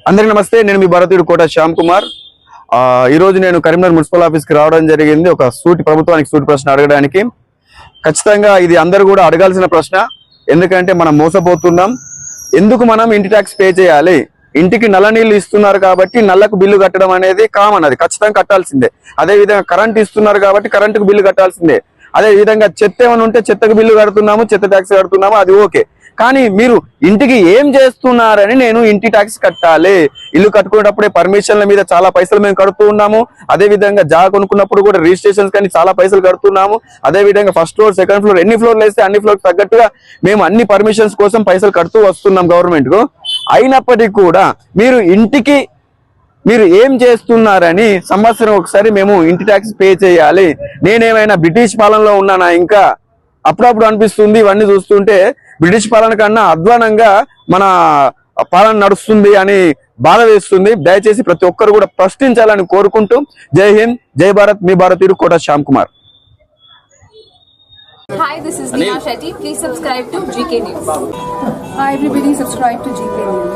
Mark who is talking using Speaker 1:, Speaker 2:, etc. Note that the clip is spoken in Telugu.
Speaker 1: అందరికీ నమస్తే. నేను మీ భారతీయుడు కోట శ్యామ్ కుమార్. ఈ రోజు నేను కరీంనగర్ మున్సిపల్ ఆఫీస్ కి రావడం జరిగింది ఒక ప్రభుత్వానికి సూటి ప్రశ్న అడగడానికి. ఖచ్చితంగా ఇది అందరూ కూడా అడగాల్సిన ప్రశ్న. ఎందుకంటే మనం మోసపోతున్నాం. ఎందుకు మనం ఇంటి ట్యాక్స్ పే చేయాలి? ఇంటికి నల్ల నీళ్లు ఇస్తున్నారు కాబట్టి నల్లకు బిల్లు కట్టడం అనేది కామన్, అది ఖచ్చితంగా కట్టాల్సిందే. అదే విధంగా కరెంట్ ఇస్తున్నారు కాబట్టి కరెంటుకు బిల్లు కట్టాల్సిందే. అదే విధంగా చెత్త ఏమైనా ఉంటే చెత్తకు బిల్లు కడుతున్నాము, చెత్త ట్యాక్స్ కడుతున్నాము, అది ఓకే. కానీ మీరు ఇంటికి ఏం చేస్తున్నారని నేను ఇంటి ట్యాక్స్ కట్టాలి. ఇల్లు కట్టుకునేటప్పుడే పర్మిషన్ల మీద చాలా పైసలు మేము కడుతూ ఉన్నాము. అదే విధంగా జాగా కొనుక్కున్నప్పుడు కూడా రిజిస్ట్రేషన్స్ కానీ చాలా పైసలు కడుతున్నాము. అదే విధంగా ఫస్ట్ ఫ్లోర్, సెకండ్ ఫ్లోర్, ఎన్ని ఫ్లోర్లు వేస్తే అన్ని ఫ్లోర్ తగ్గట్టుగా మేము అన్ని పర్మిషన్స్ కోసం పైసలు కడుతూ వస్తున్నాం గవర్నమెంట్ కు. అయినప్పటికీ కూడా మీరు ఏం చేస్తున్నారని సంవత్సరం ఒకసారి మేము ఇంటి ట్యాక్స్ పే చేయాలి. నేనేమైనా బ్రిటిష్ పాలనలో ఉన్నానా? ఇంకా అప్పుడప్పుడు అనిపిస్తుంది ఇవన్నీ చూస్తుంటే బ్రిటిష్ పాలన కన్నా అధ్వానంగా మన పాలన నడుస్తుంది అని బాధ వేస్తుంది. దయచేసి ప్రతి ఒక్కరు కూడా ప్రశ్నించాలని కోరుకుంటూ జై హింద్, జై భారత్. మీ భారతీయుడు కోట Shyam Kumar.
Speaker 2: Hi, this is Neha Shetty. Please subscribe to GK News.
Speaker 3: Hi everybody, subscribe to GK News.